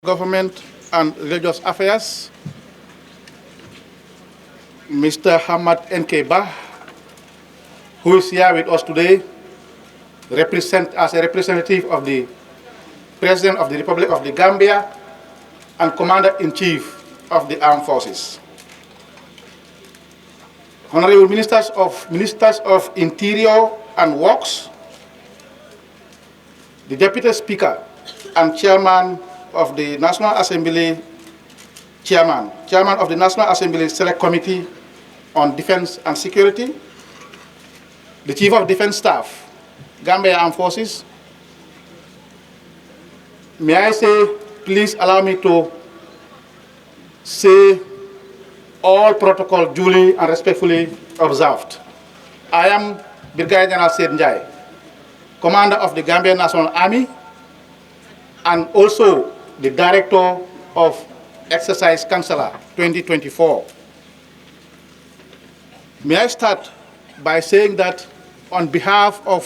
Government and Religious Affairs, Mr. Hamad Nkeba, who is here with us today, as a representative of the President of the Republic of the Gambia and Commander-in-Chief of the Armed Forces. Honorable Ministers of Interior and Works, the Deputy Speaker and Chairman of the National Assembly, Chairman of the National Assembly Select Committee on Defense and Security, the Chief of Defense Staff, Gambia Armed Forces. May I say, please allow me to say all protocol duly and respectfully observed. I am Brigadier General Sait Njie, Commander of the Gambian National Army, and also the Director of Exercise Kansala 2024. May I start by saying that on behalf of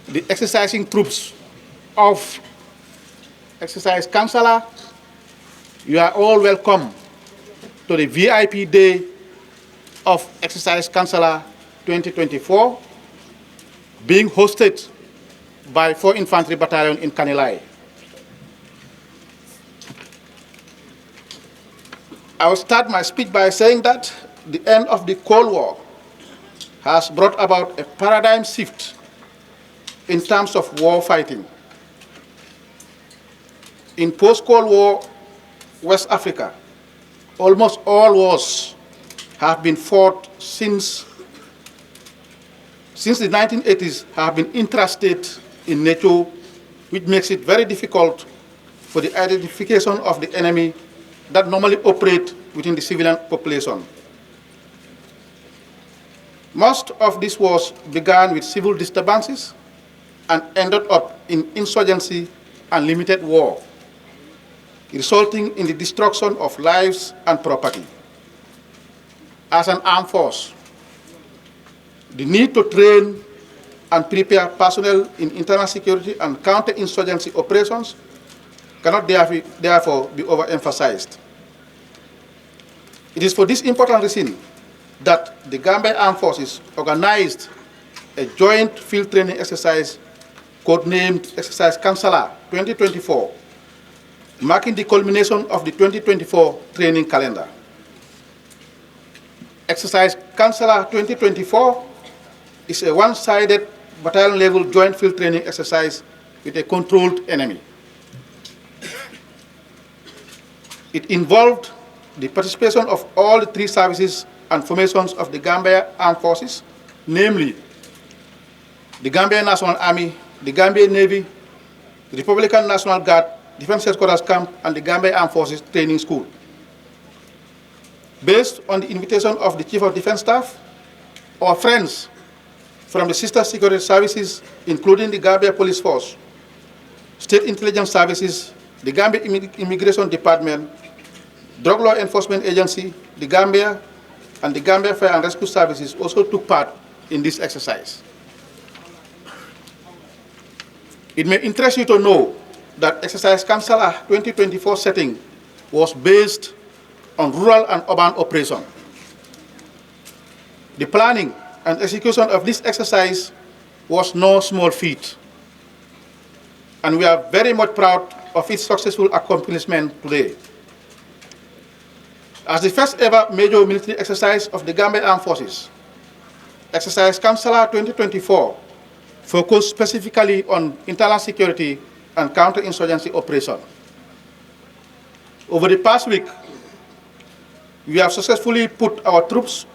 the exercising troops of Exercise Kansala, you are all welcome to the VIP Day of Exercise Kansala 2024, being hosted by 4 Infantry Battalion in Kanilai. I will start my speech by saying that the end of the Cold War has brought about a paradigm shift in terms of war fighting. In post-Cold War West Africa, almost all wars have been fought since the 1980s have been intrastate in nature, which makes it very difficult for the identification of the enemy that normally operate within the civilian population. Most of these wars began with civil disturbances and ended up in insurgency and limited war, resulting in the destruction of lives and property. As an armed force, the need to train and prepare personnel in internal security and counter-insurgency operations cannot therefore be overemphasized. It is for this important reason that the Gambia Armed Forces organized a joint field training exercise codenamed Exercise Kansala 2024, marking the culmination of the 2024 training calendar. Exercise Kansala 2024 is a one-sided battalion-level joint field training exercise with a controlled enemy. It involved the participation of all the 3 services and formations of the Gambia Armed Forces, namely the Gambian National Army, the Gambian Navy, the Republican National Guard, Defense Headquarters Camp, and the Gambia Armed Forces Training School. Based on the invitation of the Chief of Defense Staff, our friends from the sister security services, including the Gambia Police Force, State Intelligence Services, the Gambia Immigration Department, Drug Law Enforcement Agency, the Gambia, and the Gambia Fire and Rescue Services also took part in this exercise. It may interest you to know that Exercise Kansala 2024 setting was based on rural and urban operation. The planning and execution of this exercise was no small feat, and we are very much proud of its successful accomplishment today. As the first ever major military exercise of the Gambia Armed Forces, Exercise Kansala 2024 focused specifically on internal security and counterinsurgency operation. Over the past week, we have successfully put our troops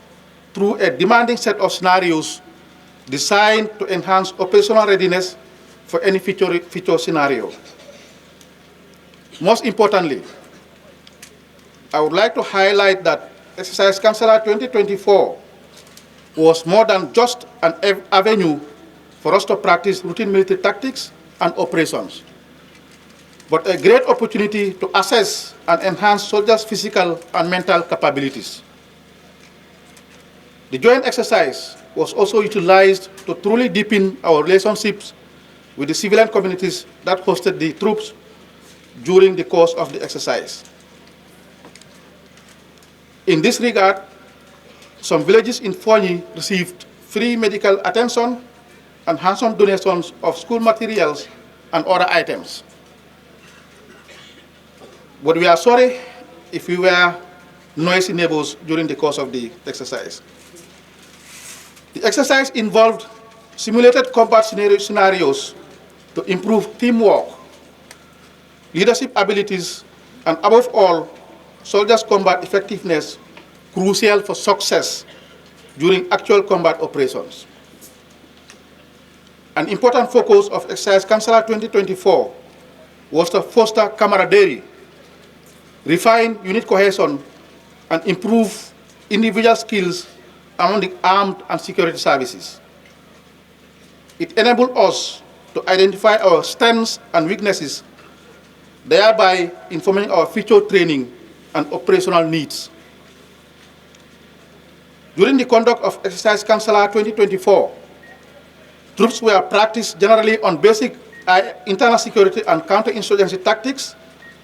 through a demanding set of scenarios designed to enhance operational readiness for any future scenario. Most importantly, I would like to highlight that Exercise Kansala 2024 was more than just an avenue for us to practice routine military tactics and operations, but a great opportunity to assess and enhance soldiers' physical and mental capabilities. The joint exercise was also utilized to truly deepen our relationships with the civilian communities that hosted the troops during the course of the exercise. In this regard, some villages in Fonyi received free medical attention and handsome donations of school materials and other items. But we are sorry if we were noisy neighbors during the course of the exercise. The exercise involved simulated combat scenarios to improve teamwork, leadership abilities, and above all, soldiers' combat effectiveness, crucial for success during actual combat operations. An important focus of exercise Kansala 2024 was to foster camaraderie, refine unit cohesion, and improve individual skills among the armed and security services. It enabled us to identify our strengths and weaknesses, thereby informing our future training and operational needs. During the conduct of exercise Kansala 2024, troops were practiced generally on basic internal security and counterinsurgency tactics,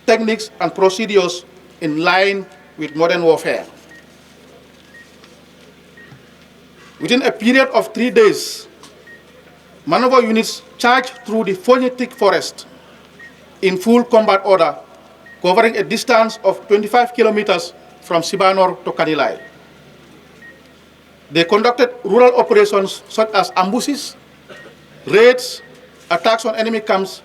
techniques, and procedures in line with modern warfare. Within a period of 3 days, maneuver units charged through the Fonyi thick forest in full combat order, covering a distance of 25 kilometers from Sibanor to Kanilai. They conducted rural operations such as ambushes, raids, attacks on enemy camps,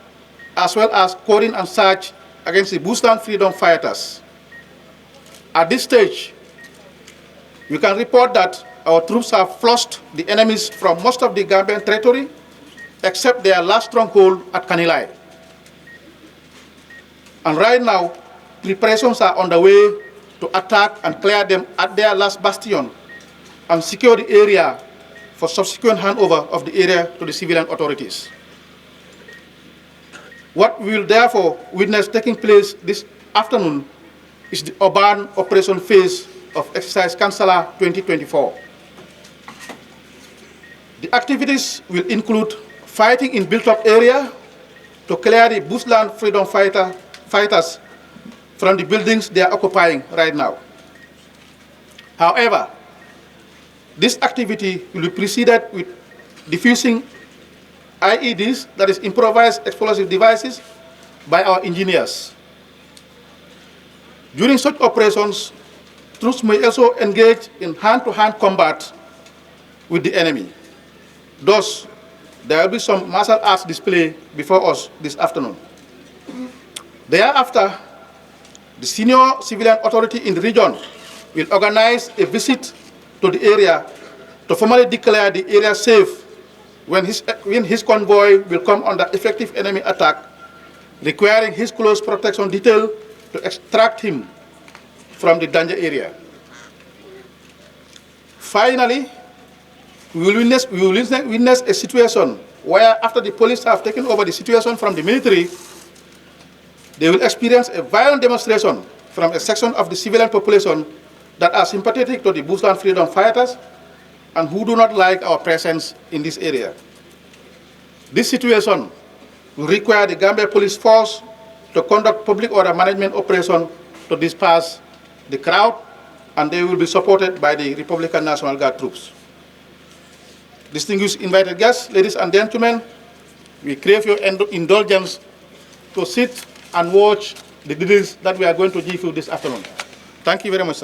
as well as cordon and search against the bushland freedom fighters. At this stage, we can report that our troops have flushed the enemies from most of the Gambian territory, except their last stronghold at Kanilai. And right now, preparations are underway to attack and clear them at their last bastion and secure the area for subsequent handover of the area to the civilian authorities. What we will therefore witness taking place this afternoon is the urban operation phase of exercise Kansala 2024. The activities will include fighting in built-up area to clear the bushland freedom fighters from the buildings they are occupying right now. However, this activity will be preceded with defusing IEDs, that is improvised explosive devices, by our engineers. During such operations, troops may also engage in hand-to-hand combat with the enemy. Thus, there will be some martial arts display before us this afternoon. Thereafter, the senior civilian authority in the region will organize a visit to the area to formally declare the area safe when his convoy will come under effective enemy attack, requiring his close protection detail to extract him from the danger area. Finally, we will witness a situation where, after the police have taken over the situation from the military, they will experience a violent demonstration from a section of the civilian population that are sympathetic to the bushland freedom fighters and who do not like our presence in this area. This situation will require the Gambia Police Force to conduct public order management operation to disperse the crowd, and they will be supported by the Republican National Guard troops. Distinguished invited guests, ladies and gentlemen, we crave your indulgence to sit and watch the drills that we are going to give you this afternoon. Thank you very much, sir.